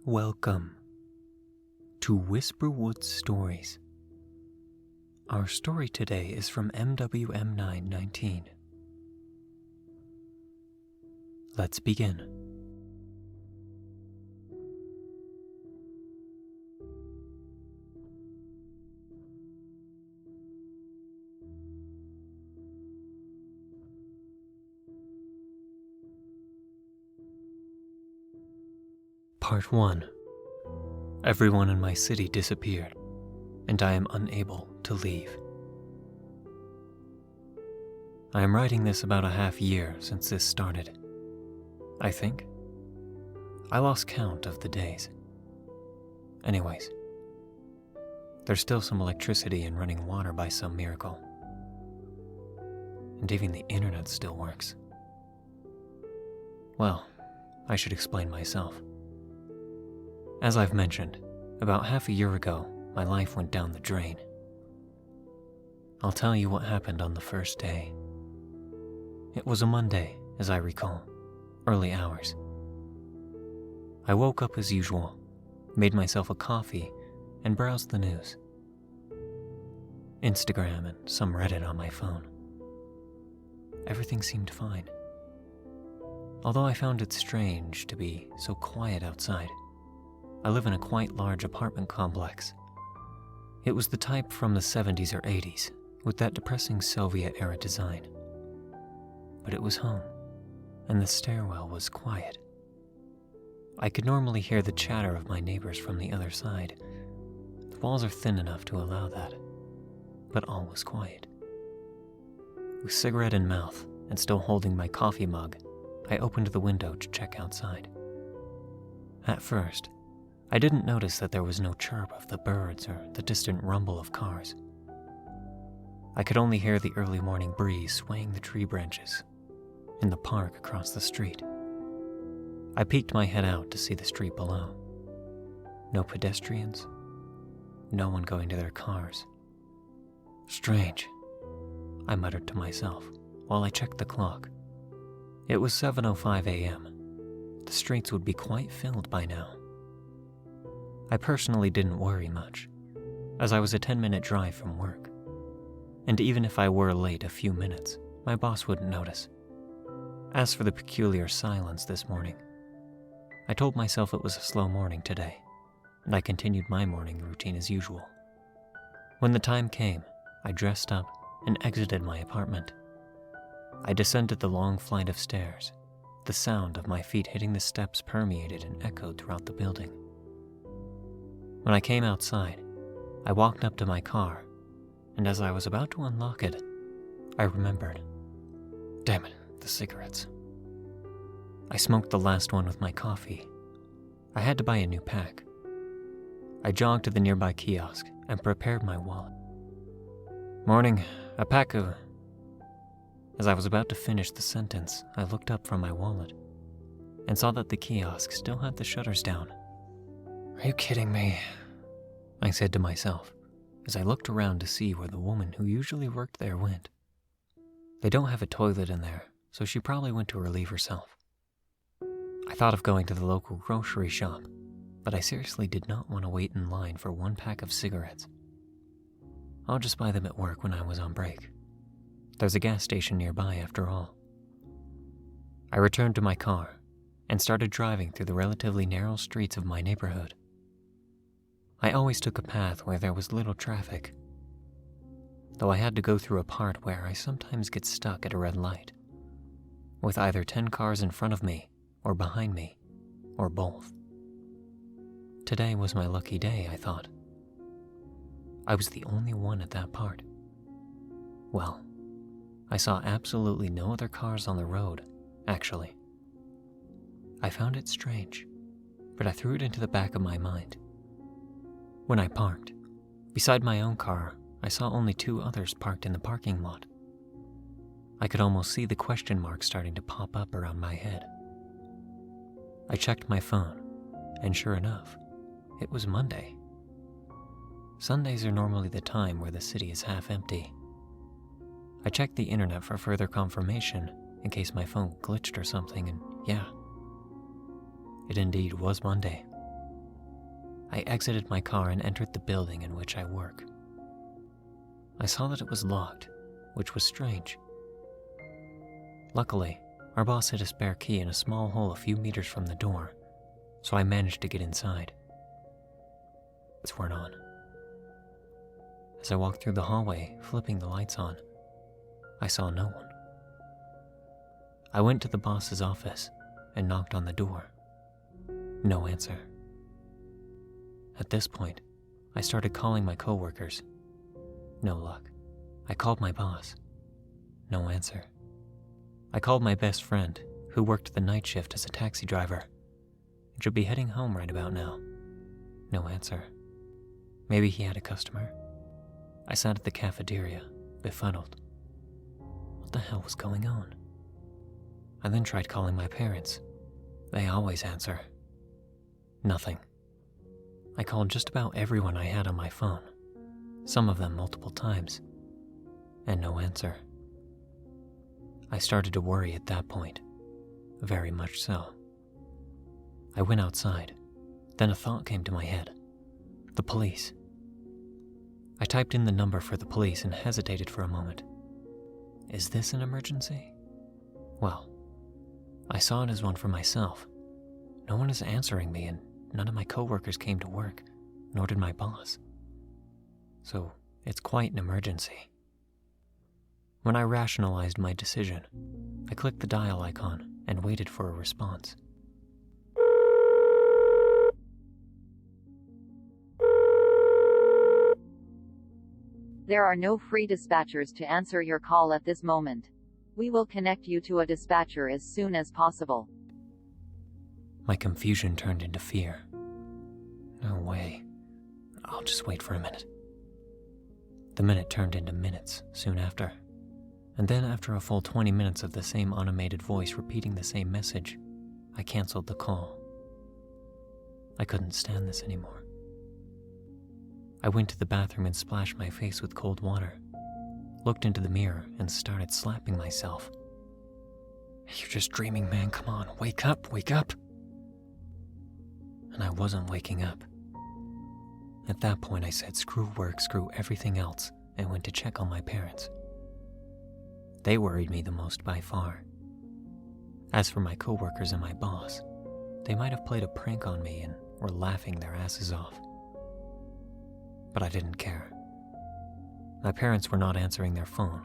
Welcome to Whisperwood Stories. Our story today is from MWM919. Let's begin. Part 1. Everyone in my city disappeared, and I am unable to leave. I am writing this about a half year since this started, I think. I lost count of the days. Anyways, there's still some electricity and running water by some miracle. And even the internet still works. Well, I should explain myself. As I've mentioned, about half a year ago, my life went down the drain. I'll tell you what happened on the first day. It was a Monday, as I recall, early hours. I woke up as usual, made myself a coffee, and browsed the news. Instagram and some Reddit on my phone. Everything seemed fine. Although I found it strange to be so quiet outside. I live in a quite large apartment complex. It was the type from the 70s or 80s, with that depressing Soviet-era design. But it was home, and the stairwell was quiet. I could normally hear the chatter of my neighbors from the other side. The walls are thin enough to allow that, but all was quiet. With cigarette in mouth and still holding my coffee mug, I opened the window to check outside. At first, I didn't notice that there was no chirp of the birds or the distant rumble of cars. I could only hear the early morning breeze swaying the tree branches in the park across the street. I peeked my head out to see the street below. No pedestrians, no one going to their cars. Strange, I muttered to myself while I checked the clock. It was 7:05 a.m. The streets would be quite filled by now. I personally didn't worry much, as I was a 10-minute drive from work. And even if I were late a few minutes, my boss wouldn't notice. As for the peculiar silence this morning, I told myself it was a slow morning today, and I continued my morning routine as usual. When the time came, I dressed up and exited my apartment. I descended the long flight of stairs. The sound of my feet hitting the steps permeated and echoed throughout the building. When I came outside, I walked up to my car, and as I was about to unlock it, I remembered. Damn it, the cigarettes. I smoked the last one with my coffee. I had to buy a new pack. I jogged to the nearby kiosk and prepared my wallet. Morning, a pack of... As I was about to finish the sentence, I looked up from my wallet and saw that the kiosk still had the shutters down. Are you kidding me? I said to myself as I looked around to see where the woman who usually worked there went. They don't have a toilet in there, so she probably went to relieve herself. I thought of going to the local grocery shop, but I seriously did not want to wait in line for one pack of cigarettes. I'll just buy them at work when I was on break. There's a gas station nearby after all. I returned to my car and started driving through the relatively narrow streets of my neighborhood. I always took a path where there was little traffic, though I had to go through a part where I sometimes get stuck at a red light, with either 10 cars in front of me or behind me, or both. Today was my lucky day, I thought. I was the only one at that part. Well, I saw absolutely no other cars on the road, actually. I found it strange, but I threw it into the back of my mind. When I parked, beside my own car, I saw only 2 others parked in the parking lot. I could almost see the question mark starting to pop up around my head. I checked my phone, and sure enough, it was Monday. Sundays are normally the time where the city is half empty. I checked the internet for further confirmation in case my phone glitched or something, and yeah, it indeed was Monday. I exited my car and entered the building in which I work. I saw that it was locked, which was strange. Luckily, our boss hid a spare key in a small hole a few meters from the door, so I managed to get inside. Lights weren't on. As I walked through the hallway, flipping the lights on, I saw no one. I went to the boss's office and knocked on the door. No answer. At this point, I started calling my coworkers. No luck. I called my boss. No answer. I called my best friend, who worked the night shift as a taxi driver, and should be heading home right about now. No answer. Maybe he had a customer. I sat at the cafeteria, befuddled. What the hell was going on? I then tried calling my parents. They always answer. Nothing. I called just about everyone I had on my phone, some of them multiple times, and no answer. I started to worry at that point, very much so. I went outside, then a thought came to my head. The police. I typed in the number for the police and hesitated for a moment. Is this an emergency? Well, I saw it as one for myself. No one is answering me and none of my coworkers came to work, nor did my boss. So it's quite an emergency. When I rationalized my decision, I clicked the dial icon and waited for a response. There are no free dispatchers to answer your call at this moment. We will connect you to a dispatcher as soon as possible. My confusion turned into fear. No way. I'll just wait for a minute. The minute turned into minutes soon after. And then after a full 20 minutes of the same automated voice repeating the same message, I canceled the call. I couldn't stand this anymore. I went to the bathroom and splashed my face with cold water, looked into the mirror and started slapping myself. You're just dreaming, man, come on, wake up, wake up. And I wasn't waking up. At that point I said screw work, screw everything else, and went to check on my parents. They worried me the most by far. As for my coworkers and my boss, they might have played a prank on me and were laughing their asses off. But I didn't care. My parents were not answering their phone,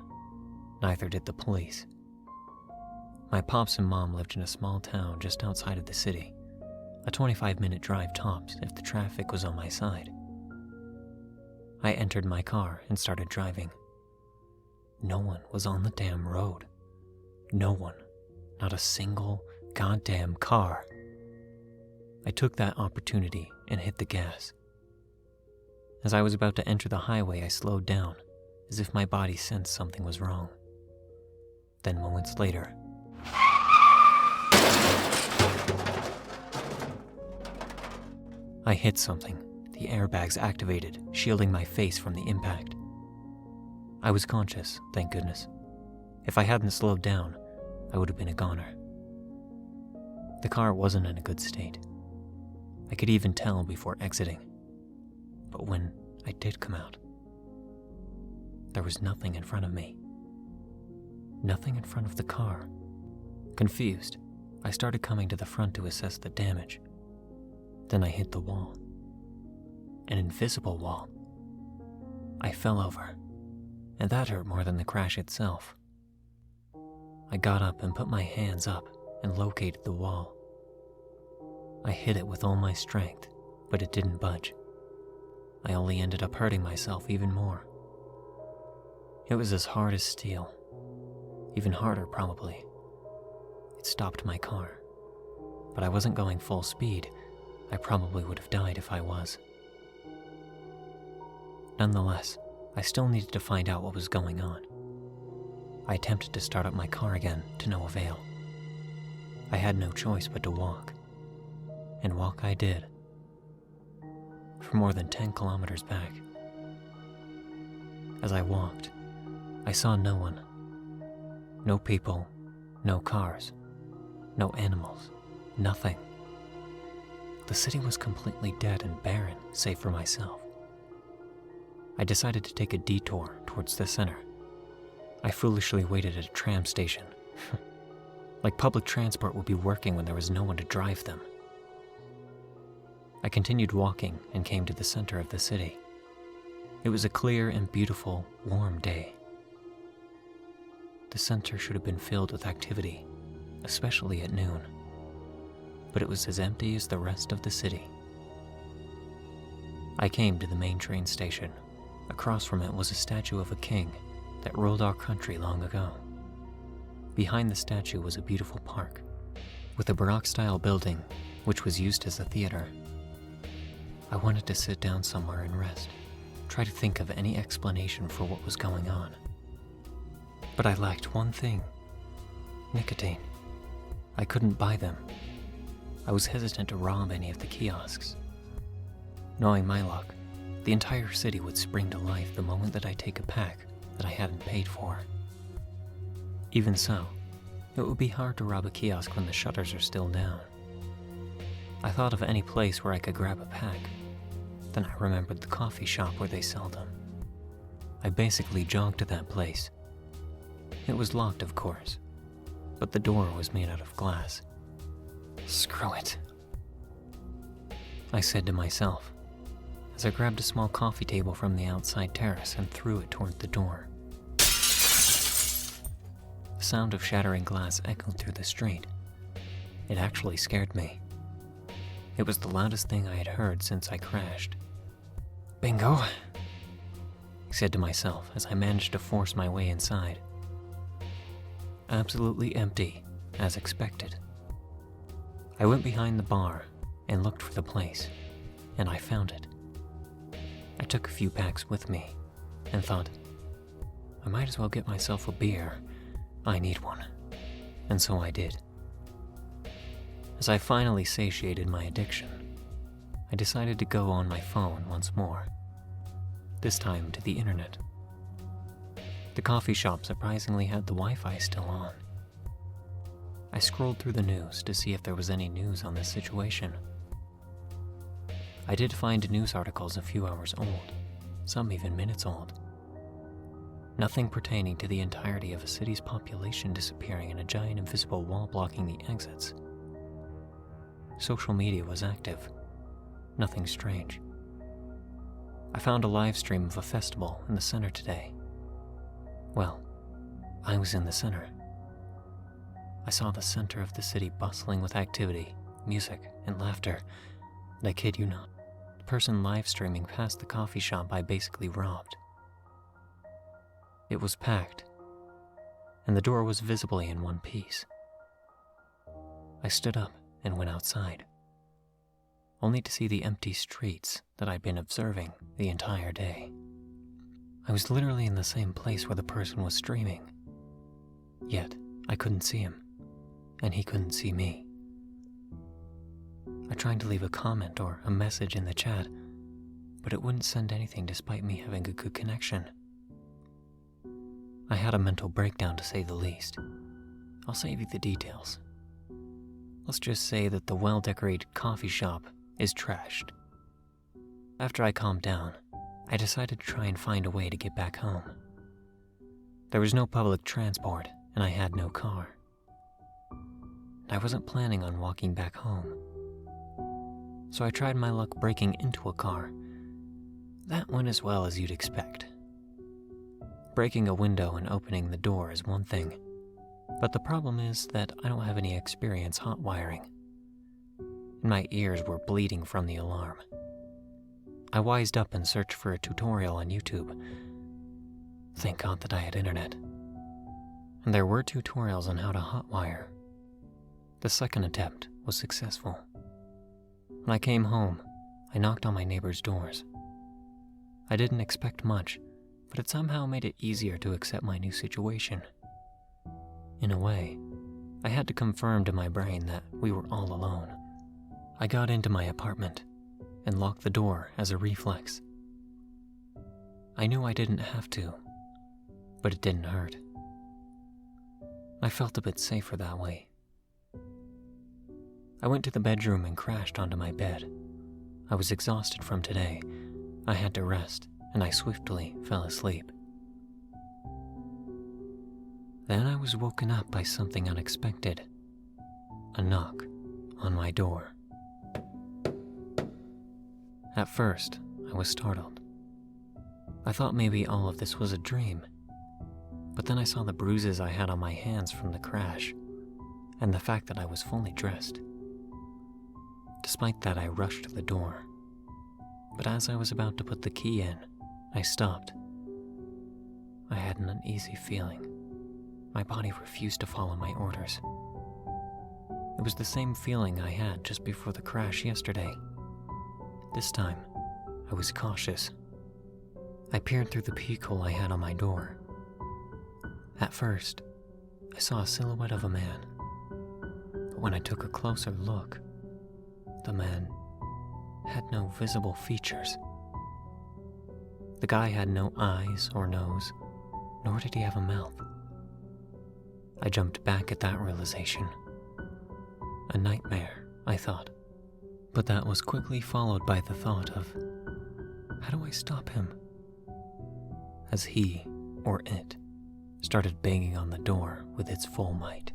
neither did the police. My pops and mom lived in a small town just outside of the city, a 25-minute drive tops if the traffic was on my side. I entered my car and started driving. No one was on the damn road. No one. Not a single goddamn car. I took that opportunity and hit the gas. As I was about to enter the highway, I slowed down, as if my body sensed something was wrong. Then moments later, I hit something. The airbags activated, shielding my face from the impact. I was conscious, thank goodness. If I hadn't slowed down, I would have been a goner. The car wasn't in a good state. I could even tell before exiting. But when I did come out, there was nothing in front of me. Nothing in front of the car. Confused, I started coming to the front to assess the damage. Then I hit the wall. An invisible wall. I fell over, and that hurt more than the crash itself. I got up and put my hands up and located the wall. I hit it with all my strength, but it didn't budge. I only ended up hurting myself even more. It was as hard as steel. Even harder, probably. It stopped my car. But I wasn't going full speed. I probably would have died if I was. Nonetheless, I still needed to find out what was going on. I attempted to start up my car again, to no avail. I had no choice but to walk. And walk I did. For more than 10 kilometers back. As I walked, I saw no one. No people, no cars, no animals, nothing. the city was completely dead and barren, save for myself. I decided to take a detour towards the center. I foolishly waited at a tram station. Like public transport would be working when there was no one to drive them. I continued walking and came to the center of the city. It was a clear and beautiful, warm day. The center should have been filled with activity, especially at noon. But it was as empty as the rest of the city. I came to the main train station. Across from it was a statue of a king that ruled our country long ago. Behind the statue was a beautiful park, with a Baroque-style building, which was used as a theater. I wanted to sit down somewhere and rest, try to think of any explanation for what was going on. But I lacked one thing: nicotine. I couldn't buy them. I was hesitant to rob any of the kiosks. Knowing my luck, the entire city would spring to life the moment that I take a pack that I hadn't paid for. Even so, it would be hard to rob a kiosk when the shutters are still down. I thought of any place where I could grab a pack. Then I remembered the coffee shop where they sell them. I basically jogged to that place. It was locked, of course, but the door was made out of glass. Screw it, I said to myself, as I grabbed a small coffee table from the outside terrace and threw it toward the door. The sound of shattering glass echoed through the street. It actually scared me. It was the loudest thing I had heard since I crashed. Bingo, I said to myself as I managed to force my way inside. Absolutely empty, as expected. I went behind the bar and looked for the place, and I found it. I took a few packs with me and thought, I might as well get myself a beer. I need one. And so I did. As I finally satiated my addiction, I decided to go on my phone once more, this time to the internet. The coffee shop surprisingly had the Wi-Fi still on. I scrolled through the news to see if there was any news on this situation. I did find news articles a few hours old, some even minutes old. Nothing pertaining to the entirety of a city's population disappearing and a giant invisible wall blocking the exits. Social media was active. Nothing strange. I found a live stream of a festival in the center today. Well, I was in the center. I saw the center of the city bustling with activity, music, and laughter. And I kid you not, the person live streaming past the coffee shop I basically robbed. It was packed, and the door was visibly in one piece. I stood up and went outside, only to see the empty streets that I'd been observing the entire day. I was literally in the same place where the person was streaming, yet I couldn't see him, and he couldn't see me. I tried to leave a comment or a message in the chat, but it wouldn't send anything despite me having a good connection. I had a mental breakdown, to say the least. I'll save you the details. Let's just say that the well-decorated coffee shop is trashed. After I calmed down, I decided to try and find a way to get back home. There was no public transport, and I had no car. I wasn't planning on walking back home. So I tried my luck breaking into a car. That went as well as you'd expect. Breaking a window and opening the door is one thing, but the problem is that I don't have any experience hot wiring, and my ears were bleeding from the alarm. I wised up and searched for a tutorial on YouTube. Thank God that I had internet. And there were tutorials on how to hotwire. The second attempt was successful. When I came home, I knocked on my neighbors' doors. I didn't expect much, but it somehow made it easier to accept my new situation. In a way, I had to confirm to my brain that we were all alone. I got into my apartment and locked the door as a reflex. I knew I didn't have to, but it didn't hurt. I felt a bit safer that way. I went to the bedroom and crashed onto my bed. I was exhausted from today. I had to rest, and I swiftly fell asleep. Then I was woken up by something unexpected. A knock on my door. At first, I was startled. I thought maybe all of this was a dream, but then I saw the bruises I had on my hands from the crash, and the fact that I was fully dressed. Despite that, I rushed to the door, but as I was about to put the key in, I stopped. I had an uneasy feeling. My body refused to follow my orders. It was the same feeling I had just before the crash yesterday. This time, I was cautious. I peered through the peephole I had on my door. At first, I saw a silhouette of a man, but when I took a closer look, the man had no visible features. The guy had no eyes or nose, nor did he have a mouth. I jumped back at that realization. A nightmare, I thought, but that was quickly followed by the thought of, how do I stop him? As he, or it, started banging on the door with its full might.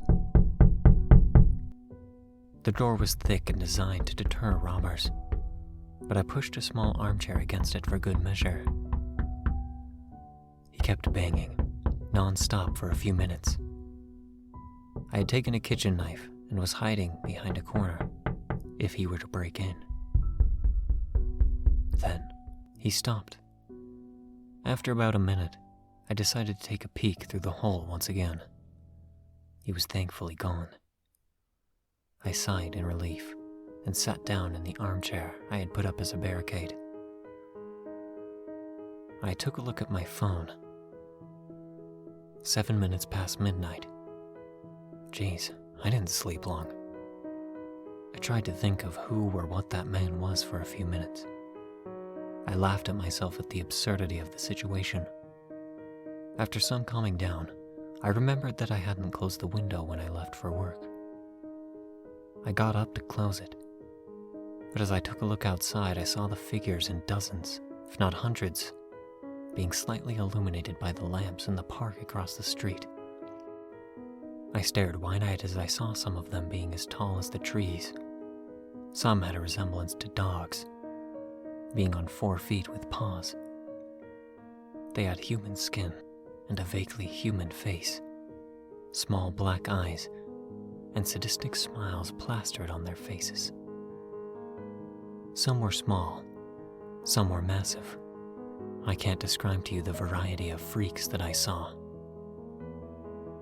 The door was thick and designed to deter robbers, but I pushed a small armchair against it for good measure. He kept banging, non-stop for a few minutes. I had taken a kitchen knife and was hiding behind a corner if he were to break in. Then, he stopped. After about a minute, I decided to take a peek through the hole once again. He was thankfully gone. I sighed in relief and sat down in the armchair I had put up as a barricade. I took a look at my phone. 7 minutes past midnight. Geez, I didn't sleep long. I tried to think of who or what that man was for a few minutes. I laughed at myself at the absurdity of the situation. After some calming down, I remembered that I hadn't closed the window when I left for work. I got up to close it, but as I took a look outside, I saw the figures in dozens, if not hundreds, being slightly illuminated by the lamps in the park across the street. I stared wide-eyed as I saw some of them being as tall as the trees. Some had a resemblance to dogs, being on 4 feet with paws. They had human skin and a vaguely human face, small black eyes, and sadistic smiles plastered on their faces. Some were small, some were massive. I can't describe to you the variety of freaks that I saw.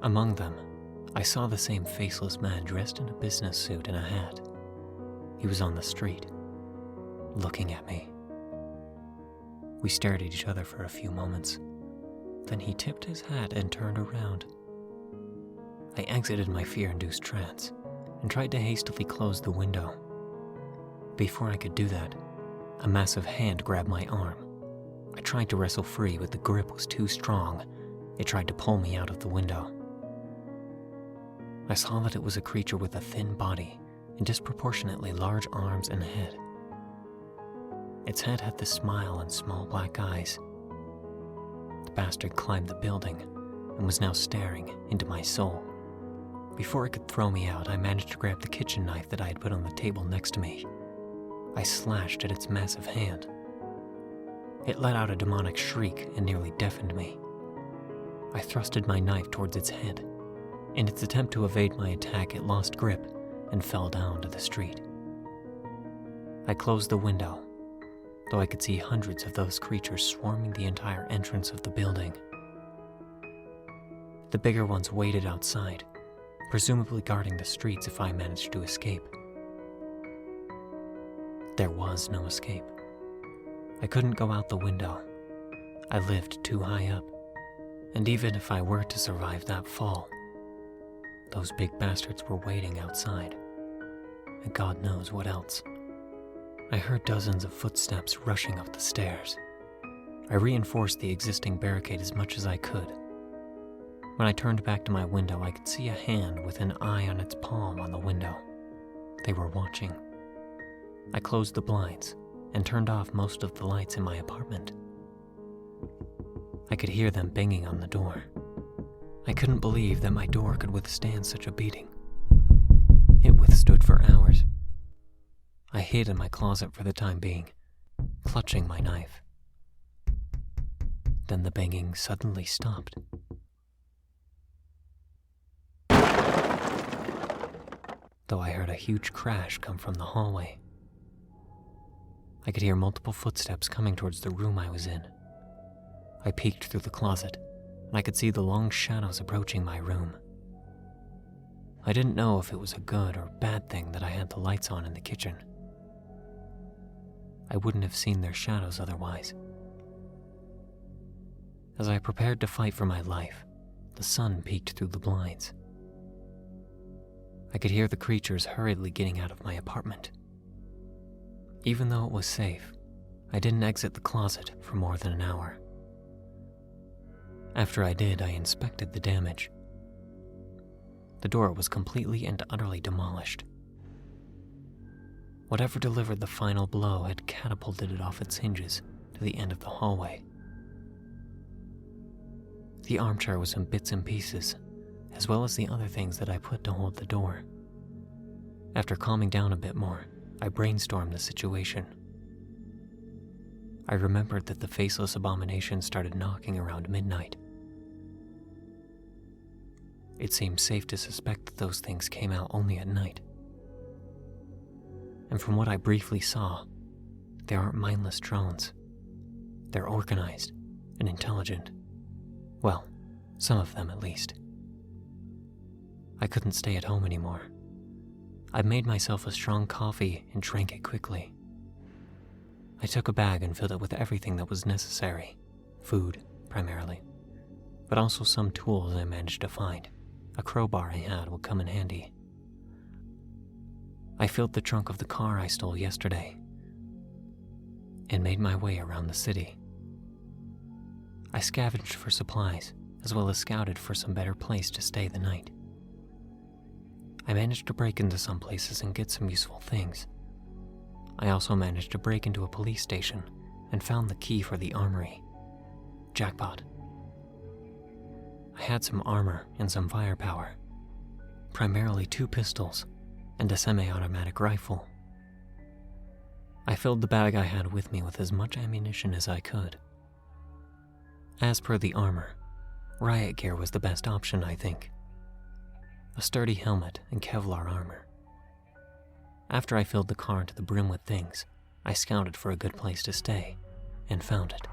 Among them, I saw the same faceless man dressed in a business suit and a hat. He was on the street, looking at me. We stared at each other for a few moments. Then he tipped his hat and turned around. I exited my fear-induced trance and tried to hastily close the window. Before I could do that, a massive hand grabbed my arm. I tried to wrestle free, but the grip was too strong. It tried to pull me out of the window. I saw that it was a creature with a thin body and disproportionately large arms and head. Its head had the smile and small black eyes. The bastard climbed the building and was now staring into my soul. Before it could throw me out, I managed to grab the kitchen knife that I had put on the table next to me. I slashed at its massive hand. It let out a demonic shriek and nearly deafened me. I thrusted my knife towards its head. In its attempt to evade my attack, it lost grip and fell down to the street. I closed the window, though I could see hundreds of those creatures swarming the entire entrance of the building. The bigger ones waited outside, presumably guarding the streets if I managed to escape. There was no escape. I couldn't go out the window. I lived too high up, and even if I were to survive that fall, those big bastards were waiting outside, and God knows what else. I heard dozens of footsteps rushing up the stairs. I reinforced the existing barricade as much as I could. When I turned back to my window, I could see a hand with an eye on its palm on the window. They were watching. I closed the blinds and turned off most of the lights in my apartment. I could hear them banging on the door. I couldn't believe that my door could withstand such a beating. It withstood for hours. I hid in my closet for the time being, clutching my knife. Then the banging suddenly stopped. Though I heard a huge crash come from the hallway. I could hear multiple footsteps coming towards the room I was in. I peeked through the closet, and I could see the long shadows approaching my room. I didn't know if it was a good or bad thing that I had the lights on in the kitchen. I wouldn't have seen their shadows otherwise. As I prepared to fight for my life, the sun peeked through the blinds. I could hear the creatures hurriedly getting out of my apartment. Even though it was safe, I didn't exit the closet for more than an hour. After I did, I inspected the damage. The door was completely and utterly demolished. Whatever delivered the final blow had catapulted it off its hinges to the end of the hallway. The armchair was in bits and pieces, as well as the other things that I put to hold the door. After calming down a bit more, I brainstormed the situation. I remembered that the faceless abomination started knocking around midnight. It seemed safe to suspect that those things came out only at night. And from what I briefly saw, they aren't mindless drones. They're organized and intelligent. Well, some of them at least. I couldn't stay at home anymore. I made myself a strong coffee and drank it quickly. I took a bag and filled it with everything that was necessary, food primarily, but also some tools I managed to find. A crowbar I had would come in handy. I filled the trunk of the car I stole yesterday and made my way around the city. I scavenged for supplies, as well as scouted for some better place to stay the night. I managed to break into some places and get some useful things. I also managed to break into a police station and found the key for the armory. Jackpot. I had some armor and some firepower, primarily 2 pistols and a semi-automatic rifle. I filled the bag I had with me with as much ammunition as I could. As per the armor, riot gear was the best option, I think. A sturdy helmet and Kevlar armor. After I filled the car to the brim with things, I scouted for a good place to stay and found it.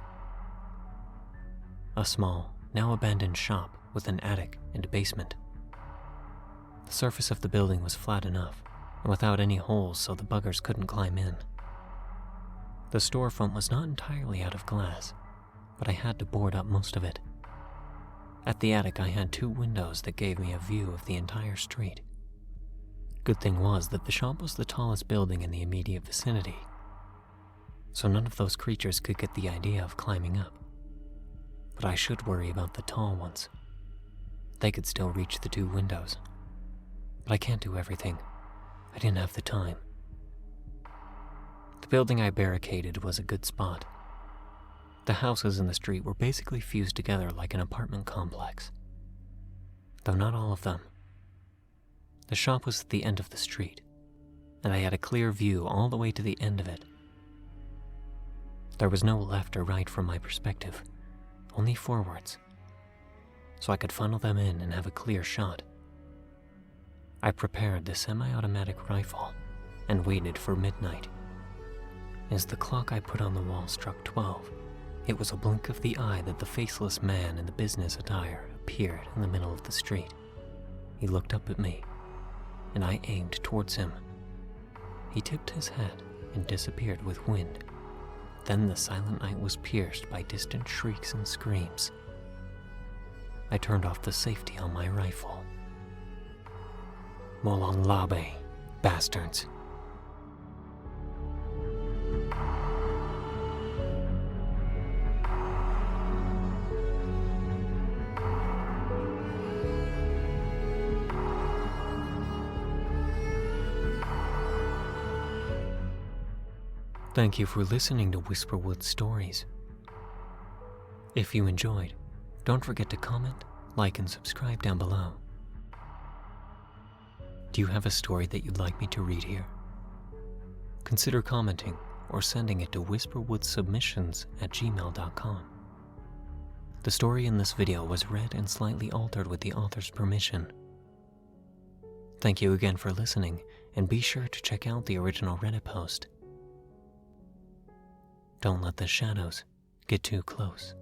A small, now abandoned shop with an attic and a basement. The surface of the building was flat enough and without any holes so the buggers couldn't climb in. The storefront was not entirely out of glass, but I had to board up most of it. At the attic, I had 2 windows that gave me a view of the entire street. Good thing was that the shop was the tallest building in the immediate vicinity, so none of those creatures could get the idea of climbing up. But I should worry about the tall ones. They could still reach the 2 windows. But I can't do everything. I didn't have the time. The building I barricaded was a good spot. The houses in the street were basically fused together like an apartment complex. Though not all of them. The shop was at the end of the street, and I had a clear view all the way to the end of it. There was no left or right from my perspective, only forwards, so I could funnel them in and have a clear shot. I prepared the semi-automatic rifle and waited for midnight. As the clock I put on the wall struck 12, it was a blink of the eye that the faceless man in the business attire appeared in the middle of the street. He looked up at me, and I aimed towards him. He tipped his head and disappeared with wind. Then the silent night was pierced by distant shrieks and screams. I turned off the safety on my rifle. Molong Labe, bastards. Thank you for listening to Whisperwood Stories. If you enjoyed, don't forget to comment, like, and subscribe down below. Do you have a story that you'd like me to read here? Consider commenting or sending it to whisperwoodsubmissions@gmail.com. The story in this video was read and slightly altered with the author's permission. Thank you again for listening, and be sure to check out the original Reddit post. Don't let the shadows get too close.